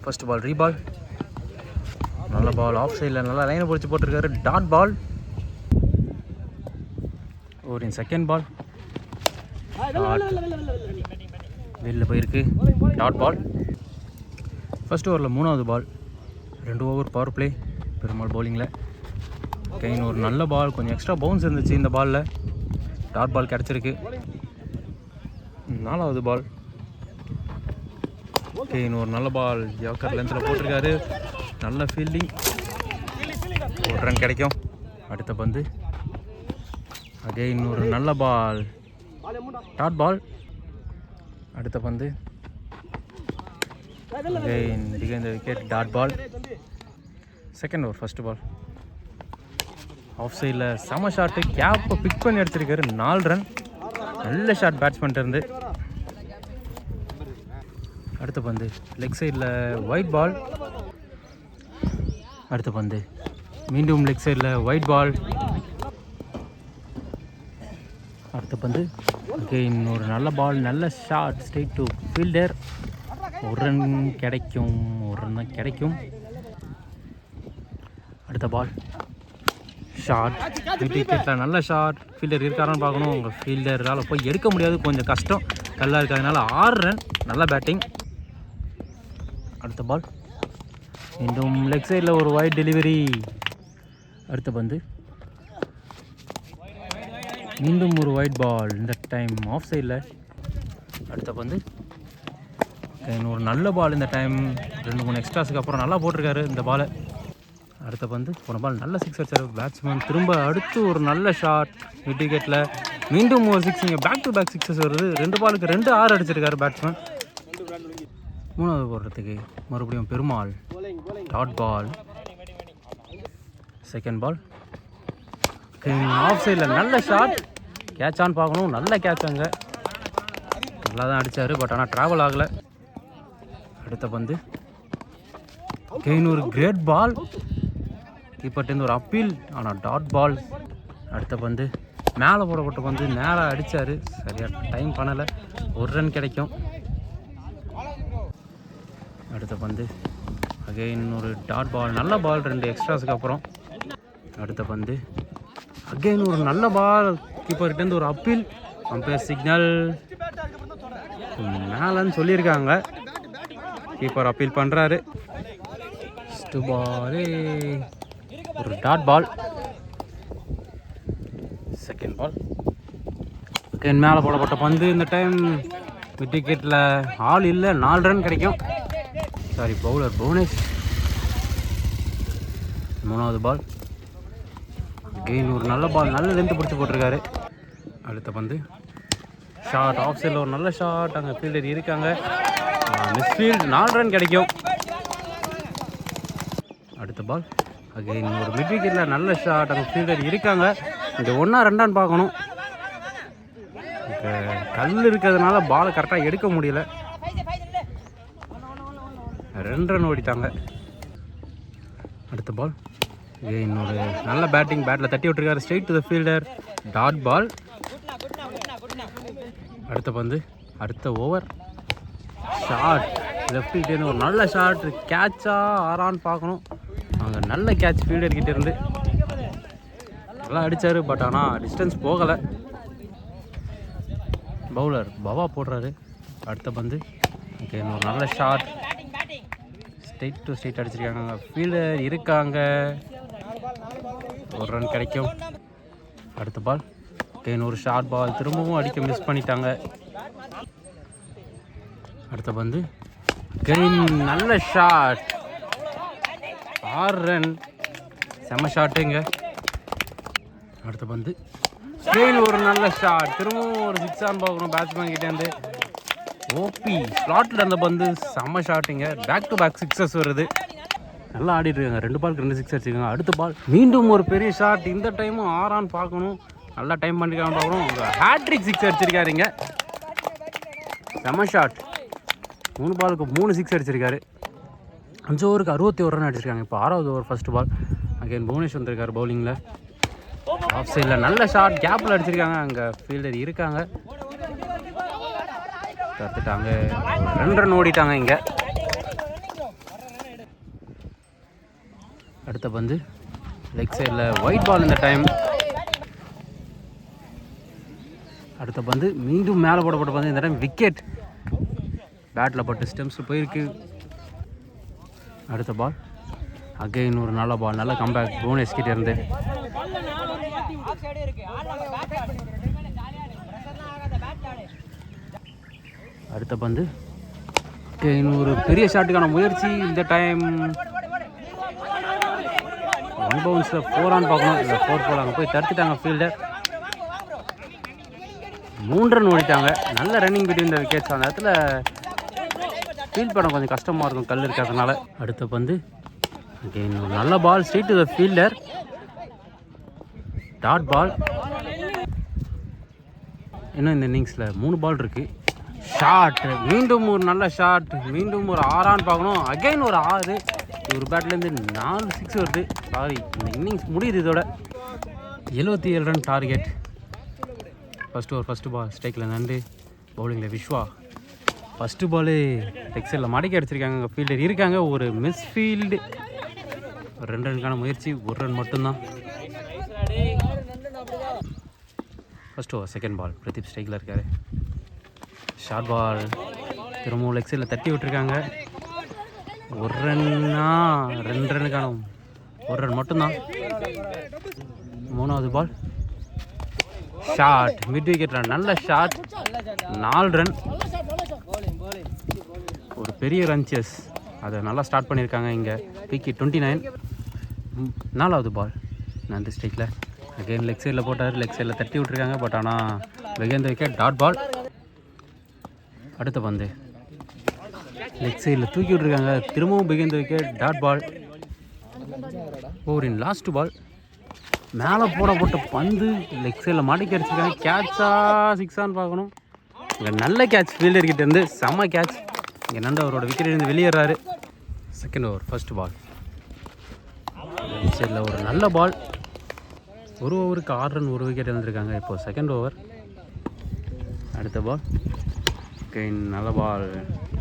First ball ரீபால். நல்ல பால் off சைடில் நல்லா லைனை பிடிச்சி போட்டிருக்காரு. Dot ball. ஓவரின் செகண்ட் பால் வெளில போயிருக்கு. Dot ball. ஃபர்ஸ்ட் ஓவரில் 3வது பால். 2 ஓவர் பவர் பிளே பெருமாள் பவுலிங்கில். கைன் ஒரு நல்ல பால், கொஞ்சம் எக்ஸ்ட்ரா பவுன்ஸ் இருந்துச்சு இந்த பாலில். டாட் பால் கிடச்சிருக்கு. 4வது பால். கைன் ஒரு நல்ல பால் யாக்கர் லென்த்தில் போட்டிருக்காரு. நல்ல ஃபீல்டிங். ஒரு ரன் கிடைக்கும். அடுத்த பந்து அகைன் ஒரு நல்ல பால். Dot ball. அடுத்த பந்து again behind the wicket. Dot ball. Second over first ball. Off சைடில் செம ஷாட்டு. கேப்பை பிக் பண்ணி அடிச்சிருக்காரு. 4 ரன். நல்ல ஷாட் பேட்ஸ்மேன் இருந்து. அடுத்த பந்து லெக் சைடில் ஒயிட் பால். அடுத்த பந்து மீண்டும் லெக் சைடில் ஒயிட் பால். அடுத்த பந்து அகைன் ஒரு நல்ல பால், நல்ல ஷாட் ஸ்ட்ரெயிட் டு ஃபீல்டர். ஒரு ரன் கிடைக்கும். ஒரு ரன் தான் கிடைக்கும். அடுத்த பால் ஷாட். விக்கெட்டில் நல்ல ஷாட். ஃபீல்டர் இருக்காரான்னு பார்க்கணும். உங்கள் ஃபீல்டரால் போய் எடுக்க முடியாது, கொஞ்சம் கஷ்டம். கல்லாக இருக்கிறதுனால 6 ரன். நல்ல பேட்டிங். அடுத்த பால் மீண்டும் லெக் சைடில் ஒரு வைட் டெலிவரி. அடுத்த பந்து மீண்டும் ஒரு ஒயிட் பால். இந்த டைம் ஆஃப் சைடில். அடுத்த பந்து ஒரு நல்ல பால். இந்த டைம் 2-3 எக்ஸ்ட்ராஸுக்கு அப்புறம் நல்லா போட்டிருக்காரு இந்த பாலை. அடுத்த பந்து ஒரு பால் நல்ல சிக்ஸ் அடிச்சார் பேட்ஸ்மேன். திரும்ப அடுத்து ஒரு நல்ல ஷாட் மிட் விக்கெட்டில். மீண்டும் ஒரு சிக்ஸ். இங்கே பேக் டு பேக் சிக்ஸஸ் வருது. 2 பாலுக்கு 2 6 அடிச்சிருக்காரு பேட்ஸ்மேன். 3வது போடுறதுக்கு மறுபடியும் Perumal. Dot ball. Second ball off சைடில் நல்ல ஷாட். கேட்சான்னு பார்க்கணும். நல்ல கேட்ச். அங்கே நல்லா தான் அடித்தார், பட் ஆனால் ட்ராவல் ஆகலை. அடுத்த பந்து ஒரு கிரேட் பால். கீப்பர்ட்டேருந்து ஒரு அப்பீல், ஆனால் டாட் பால். அடுத்த பந்து மேலே போடப்பட்ட பந்து நேராக அடித்தார். சரியாக டைம் பண்ணலை. ஒரு ரன் கிடைக்கும். அடுத்த பந்து அகைன் ஒரு டாட் பால். நல்ல பால் 2 எக்ஸ்ட்ராஸுக்கு அப்புறம். அடுத்த பந்து அகைன் ஒரு நல்ல பால். கீப்பர்கிட்டேருந்து ஒரு அப்பீல். அம்பையர் சிக்னல் மேலன்னு சொல்லியிருக்காங்க. கீப்பர் அப்பீல் பண்ணுறாரு. ஃபஸ்ட்டு பாலே ஒரு dot ball. Second ball again மேலே போடப்பட்ட பந்து. இந்த டைம் மிட் விக்கெட்டில் ஆள் இல்லை. 4 ரன் கிடைக்கும். Sorry, bowler Bhuvanesh. 3வது பால் அகைன் ஒரு நல்ல பால். நல்ல லென்த்து பிடிச்சி போட்டிருக்காரு. அடுத்த பந்து ஷாட். ஆஃப் சைடில் ஒரு நல்ல ஷாட். அங்கே ஃபீல்டர் இருக்காங்க. மிஸ்ஃபீல்ட். 4 ரன் கிடைக்கும். அடுத்த பால் அகைன் ஒரு மிட் விக்கெட்டில் நல்ல ஷாட். அங்கே ஃபீல்டர் இருக்காங்க. இந்த 1 2 பார்க்கணும். கல் இருக்கிறதுனால பாலை கரெக்டாக எடுக்க முடியல. 2 ரன் ஓடிட்டாங்க. அடுத்த பால் இன்னொரு நல்ல பேட்டிங். பேட்டில் தட்டி விட்டுருக்காரு. Straight to the fielder. Dot ball. அடுத்த பந்து அடுத்த ஓவர். ஷாட். லெஃப்ட்கிட்டேருந்து ஒரு நல்ல ஷாட். கேட்சா ஆறான்னு பார்க்கணும். அங்கே நல்ல கேட்ச் ஃபீல்டர்கிட்ட இருந்து. நல்லா அடித்தார், பட் ஆனால் டிஸ்டன்ஸ் போகலை. பவுலர் பவா போடுறாரு. அடுத்த பந்து ஓகே, ஒரு நல்ல ஷாட். ஸ்ட்ரெயிட் டு ஸ்ட்ரெயிட் அடிச்சிருக்காங்க. ஃபீல்டர் இருக்காங்க. ஒரு ரன் கிடைக்கும். அடுத்த பால் ஒரு ஷார்ட் பால். திரும்பவும் அடிக்க மிஸ் பண்ணிட்டாங்க. அடுத்த பந்து நல்ல ஷாட். 6 ரன். செம்ம ஷாட்டுங்க. அடுத்த பந்து ஒரு நல்ல ஷாட். திரும்பவும் ஒரு 6 ஆன் பார்க்கணும் பேட்ஸ்மேன் கிட்டேருந்து. ஓபி ஸ்லாட்டில் அந்த பந்து செம்ம ஷாட்டுங்க. பேக் டு பேக் சிக்ஸஸ் வருது. நல்லா ஆடிட்டு இருக்காங்க. 2 பாலுக்கு 2 சிக்ஸ் அடிச்சிருக்காங்க. அடுத்த பால் மீண்டும் ஒரு பெரிய ஷாட். இந்த டைமும் 6 ஆன் பார்க்கணும். நல்லா டைம் பண்ணிருக்காங்க பார்க்கணும். ஹேட்ரிக் சிக்ஸ் அடிச்சிருக்காருங்க. செம்ம ஷாட். 3 பாலுக்கு 3 சிக்ஸ் அடிச்சிருக்காரு. 5 ஓவருக்கு 61 ரன் அடிச்சிருக்காங்க. இப்போ 6வது over first ball. Again Bhuvnesh வந்திருக்காரு பவுலிங்கில். ஆஃப் சைடில் நல்ல ஷாட். கேப்பில் அடிச்சிருக்காங்க. அங்கே ஃபீல்டர் இருக்காங்க. தடுத்துட்டாங்க. 2 ரன் ஓடிட்டாங்க. இங்கே அடுத்த பந்து லெக் சைடில் ஒயிட் பால் இந்த டைம். அடுத்த பந்து மீண்டும் மேலே போடப்பட்ட பந்து இந்த டைம் விக்கெட். பேட்டில் பட்டு ஸ்டெம்ஸில் போயிருக்கு. அடுத்த பால் அகைன் ஒரு நல்ல பால், நல்ல கம்பேக் புவனேஷ் கிட்டே இருந்து. அடுத்த பந்து ஒரு பெரிய ஷாட்டுக்கான முயற்சி இந்த டைம். 1 பவுன்ஸில் 4 ஆன் பார்க்கணும், இல்லை 4 போல் அங்கே போய் தடுத்துட்டாங்க ஃபீல்டர். 3 ரன் ஓடிட்டாங்க. நல்ல ரன்னிங் பிட்வீன் த விக்கெட்ஸ். அந்த இடத்துல ஃபீல்ட் பண்ண கொஞ்சம் கஷ்டமாக இருக்கும் கல் இருக்கிறதுனால. அடுத்த பந்து அகைன் ஒரு நல்ல ball straight to the fielder. Dot ball. இன்னும் இந்த இன்னிங்ஸில் 3 பால் இருக்குது. ஷாட், மீண்டும் ஒரு நல்ல ஷாட், மீண்டும் ஒரு 6 ஆன் பார்க்கணும். அகைன் ஒரு 6. ஒரு பேட்லேருந்து 4 6 வருது. சாரி, இந்த இன்னிங்ஸ் முடியுது இதோட. 77 ரன் டார்கெட். ஃபஸ்ட்டு பால் ஸ்ட்ரைக்கில் நண்டு, பவுலிங்கில் விஸ்வா. ஃபஸ்ட்டு பாலு லெக் சைடில் மடக்கி அடிச்சிருக்காங்க. ஃபீல்டர் இருக்காங்க. ஒரு மிஸ் ஃபீல்டு. 2 ரனுக்கான முயற்சி, 1 ரன் மட்டும்தான். First over second ball. Pradeep ஸ்ட்ரைக்கில் இருக்கார். ஷார்ட் பால் திரும்பவும் லெக் சைடில் தட்டி விட்டுருக்காங்க. 1 ரன்னா, 2 ரனுக்கான 1 ரன் மட்டும்தான். மூணாவது பால் ஷாட், மிட் விக்கெட்டில் நல்ல ஷாட், 4 ரன். ஒரு பெரிய ரன்சஸ், அதை நல்லா ஸ்டார்ட் பண்ணியிருக்காங்க இங்கே. பிகி 29. 4வது பால் நந்து ஸ்ட்ரைக்கில் அகைன் லெக் சைடில் போட்டார். லெக் சைடில் தட்டி விட்டுருக்காங்க. பட் ஆனால் வெகேந்த விக்கெட், டாட் பால். அடுத்த பந்து லெக் சைடில் தூக்கி விட்டுருக்காங்க. திரும்பவும் பிகிந்த விக்கெட், டாட் பால். ஓவரின் லாஸ்ட் பால் மேலே போடப்பட்ட பந்து லெக் சைடில் மாட்டி அடிச்சிருக்காங்க. கேட்சா 6 ஆன் பார்க்கணும். இங்கே நல்ல கேட்ச் ஃபீல்டர்கிட்ட இருந்து, செம்ம கேட்ச். இங்கே நண்டு அவரோட விக்கெட்டிலிருந்து வெளியேறாரு. Second over first ball. Leg சைடில் ஒரு நல்ல பால். ஒரு ஓவருக்கு 6 ரன், 1 விக்கெட் இருந்திருக்காங்க. இப்போது செகண்ட் ஓவர். அடுத்த பால் நல்ல பால்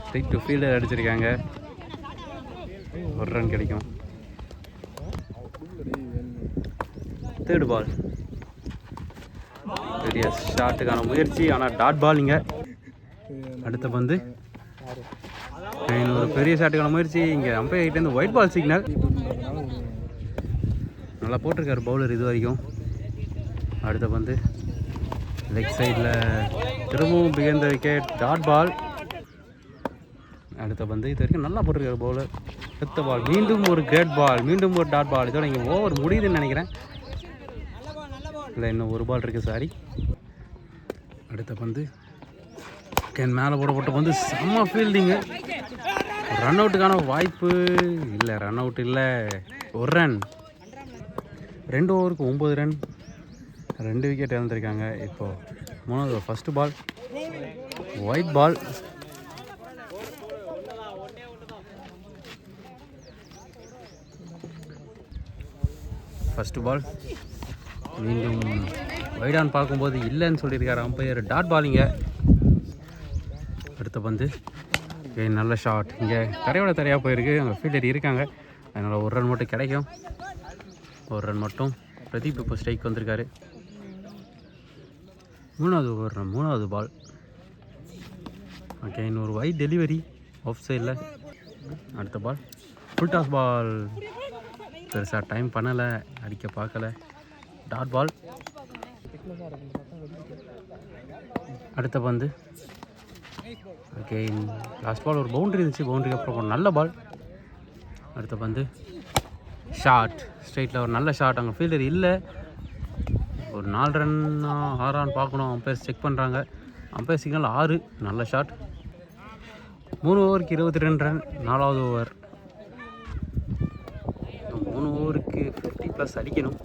ஸ்ட்ரைட் டு ஃபீல்டர் அடிச்சிருக்காங்க. 1 ரன் கிடைக்கும். தேர்ட் பால் பெரிய ஷாட்டுக்கான முயற்சி, ஆனால் டாட் பால் இங்கே. அடுத்த பந்து ஒரு பெரிய ஷாட்டுக்கான முயற்சி. இங்கே அம்பையர் கிட்டேருந்து ஒயிட் பால் சிக்னல். நல்லா போட்டிருக்காரு பவுலர் இது வரைக்கும். அடுத்த பந்து லெக் சைடில் திரும்பவும் பிகந்த விக்கெட், டாட் பால். அடுத்த பந்து இது வரைக்கும் நல்லா போட்டிருக்காரு பவுலர். அடுத்த பால் மீண்டும் ஒரு கிரேட் பால், மீண்டும் ஒரு டாட் பால். இதோட இங்கே ஓவர் முடியுதுன்னு நினைக்கிறேன். இல்லை, இன்னும் 1 பால் இருக்குது, சாரி. அடுத்த பந்து மேலே போடப்பட்ட பந்து செம்ம ஃபீல்டிங்கு. ரன் அவுட்டுக்கான வாய்ப்பு இல்லை, ரன் அவுட் இல்லை. 1 ரன். 2 ஓவருக்கு 9 ரன், 2 விக்கெட் இழந்திருக்காங்க. இப்போது 3வது ஃபஸ்ட்டு பால் ஒயிட் பால். ஃபஸ்ட்டு பால் மீண்டும் வைடான் பார்க்கும்போது இல்லைன்னு சொல்லியிருக்காரு அம்பையர், டாட் பாலிங்க. அடுத்த பந்து நல்ல ஷாட். இங்கே தரையோட தரையாக போயிருக்கு. அங்கே ஃபீல்டர் இருக்காங்க, அதனால் 1 ரன் மட்டும் கிடைக்கும். 1 ரன் மட்டும். பிரதீப் இப்போ ஸ்ட்ரைக் வந்திருக்காரு. 3வது பால். ஓகே, இன்னொரு வைட் டெலிவரி ஆஃப் சைடில். அடுத்த பால் ஃபுல் டாஸ் பால். பெருசாக டைம் பண்ணலை, அடிக்க பார்க்கல, டாட் பால். அடுத்த பந்து ஓகே, லாஸ்ட் பால் ஒரு பவுண்ட்ரி இருந்துச்சு. பவுண்ட்ரிக்கு அப்புறம் நல்ல பால். அடுத்த பந்து ஷாட், ஸ்ட்ரைட்டில் ஒரு நல்ல ஷாட். அங்கே ஃபீல்டர் இல்லை. ஒரு 4 ரன்னா 6 ரன் பார்க்கணும். அம்பையர் செக் பண்ணுறாங்க. Umpire signal 6. நல்ல ஷாட். 3 ஓவருக்கு 22 ரன். 4வது ஓவர். 3 ஓவருக்கு 50+ அடிக்கணும்.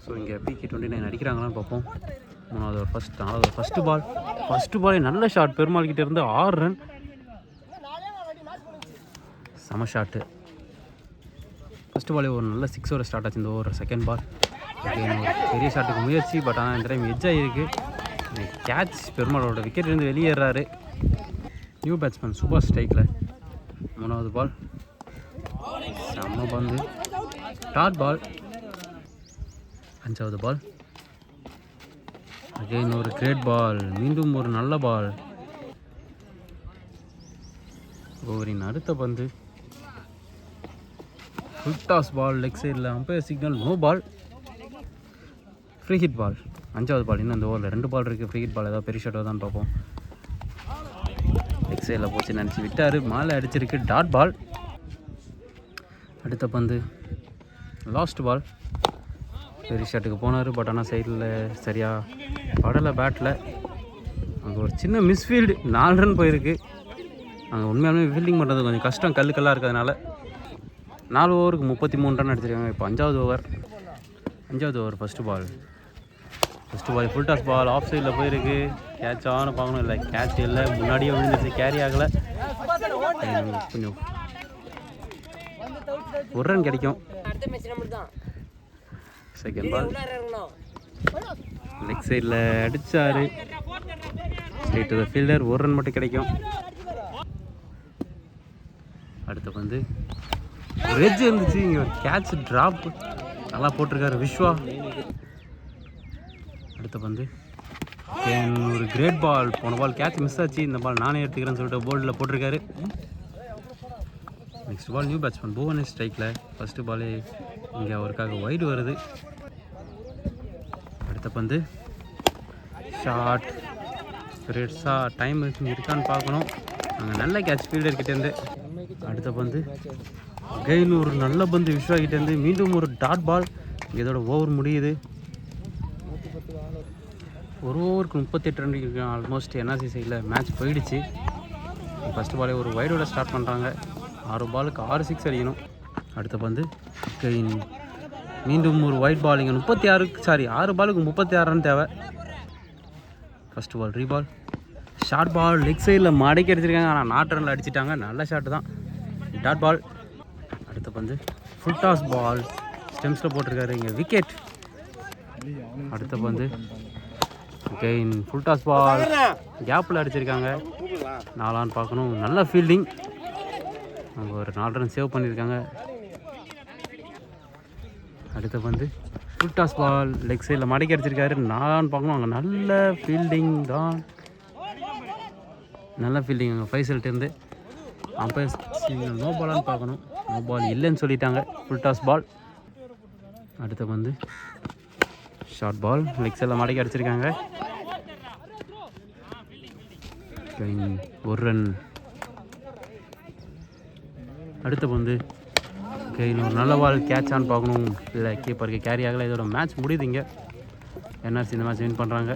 ஸோ இங்கே பிகே 29 அடிக்கிறாங்களான்னு பார்ப்போம். 3வது ஓவர் 4வது ஃபஸ்ட்டு பால். ஃபஸ்ட்டு பாலே நல்ல ஷாட். பெருமாள் கிட்டே இருந்து 6 ரன். செம ஷாட்டு. ஃபஸ்ட்டு பாலே ஒரு நல்ல 6 ஓவர் ஸ்டார்ட் ஆச்சு இந்த ஓவர். செகண்ட் பால் ஒரு பெரிய ஷாட்டுக்கு முயற்சி. பட் ஆனால் இந்த டைம் எட்ஜ் ஆகிருக்கு. கேட்ச். பெருமாளோட விக்கெட்லேருந்து வெளியேறாரு. நியூ பேட்ஸ்மேன் சூப்பர் ஸ்ட்ரைக்கில். 3வது பால் செம்ம பந்து. Dot ball. 5வது பால். அகைன் ஒரு கிரேட் பால். மீண்டும் ஒரு நல்ல பால். ஓவரின் அடுத்த பந்து. Full toss ball. லெக் சைடில் umpire signal no ball. Free hit ball. 5வது பால். இன்னும் அந்த ஓவரில் 2 பால் இருக்குது. ஃப்ரீ ஹிட் பால் ஏதாவது பெரிய ஷாட்டாக தான் பார்ப்போம். லெக் சைடில் போச்சு நினச்சி விட்டார். மேலே அடிச்சிருக்கு. Dot ball. அடுத்த பந்து. Last ball. பெரிய ஷாட்டுக்கு போனார். பட் ஆனால் சைடில் சரியாக படலை பேட்டில். அங்கே ஒரு சின்ன மிஸ்ஃபீல்டு. 4 ரன் போயிருக்கு. அங்கே உண்மையாலுமே ஃபீல்டிங் பண்ணுறது கொஞ்சம் கஷ்டம், கல்லுக்கெல்லாம் இருக்கிறதுனால. 4 ஓவருக்கு 33 ரன் அடிச்சிருக்காங்க. இப்போ 5வது over. First ball full toss ball. Off சைடில் போயிருக்கு. கேட்ச் ஆன பார்க்கணும். இல்லை கேட்ச் இல்லை, முன்னாடியே விழுந்துச்சு, கேரி ஆகலை. கொஞ்சம் ஒரு ரன் கிடைக்கும். Second ball. லெக் சைடில் அடித்தார். Straight to the fielder. ஒரு ரன் மட்டும் கிடைக்கும். அடுத்த பந்து. ஒரு எட்ஜ் இருந்துச்சு. இங்கே ஒரு கேட்ச் ட்ராப் நல்லா போட்டிருக்காரு விஸ்வா. அடுத்த பந்து. ஒரு கிரேட் பால். போன பால் கேட்ச் மிஸ் ஆச்சு. இந்த பால் நானே எடுத்துக்கிறேன்னு சொல்லிட்டு போர்டில் போட்டிருக்காரு. Next ball new batsman Bhuvnesh ஸ்ட்ரைக்கில். ஃபஸ்ட்டு பாலே இங்கே அவருக்காக வைடு வருது. அடுத்த பந்து. ஷார்ட். பெருசாக டைம் இருக்கான்னு பார்க்கணும். அங்கே நல்ல கேட்ச் ஃபீல்டர்கிட்டேருந்து. அடுத்த பந்து. அகைன் ஒரு நல்ல பந்து விஸ்வா கிட்டேருந்து. மீண்டும் ஒரு டாட் பால். இதோட ஓவர் முடியுது. ஒரு ஓவருக்கு 38 ரன் இருக்கு. ஆல்மோஸ்ட் என்ஆர்சி சைடில் மேட்ச் போயிடுச்சு. ஃபஸ்ட்டு பாலே ஒரு வைடோட ஸ்டார்ட் பண்ணுறாங்க. 6 பாலுக்கு 6 சிக்ஸ் அடிக்கணும். அடுத்த பந்து. அகைன் மீண்டும் ஒரு ஒயிட் பால். இங்கே 6 பாலுக்கு 36 ரன் தேவை. ஃபஸ்ட்டு பால் ரீபால். Short ball. லெக் சைடில் மடக்கி அடிச்சிருக்காங்க. ஆனால் 4 ரனில் அடிச்சிட்டாங்க. நல்ல ஷாட்டு தான். Dot ball. அடுத்த பந்து. ஃபுல் டாஸ் பால். ஸ்டெம்ஸில் போட்டிருக்காரு. இங்கே விக்கெட். அடுத்த பந்து. Again full toss ball. கேப்பில் அடிச்சிருக்காங்க. 4 ஆன் பார்க்கணும். நல்ல ஃபீல்டிங். அவங்க ஒரு 4 ரன் சேவ் பண்ணியிருக்காங்க. அடுத்த பந்து. Full toss ball. லெக் சைடில் மடக்கி அடிச்சிருக்காரு. 4 ஆன் பார்க்கணும். அங்கே நல்ல ஃபீல்டிங் தான். நல்ல ஃபீல்டிங் அங்கே ஃபைசல்ட்டேருந்து. அம்பையர் நோ பாலான்னு பார்க்கணும். நோ பால் இல்லைன்னு சொல்லிட்டாங்க. Full toss ball. அடுத்த பந்து. Short ball. லெக் சைடில் மடக்கி அடிச்சிருக்காங்க. ஒரு ரன். அடுத்த பந்து. ஒரு நல்ல பால். கேட்ச் ஆன் பார்க்கணும். இல்லை கீப்பருக்கு கேரி ஆகலை. இதோட மேட்ச் முடியுது. இங்கே என்ஆர்சி இந்த மேட்ச் வின் பண்ணுறாங்க.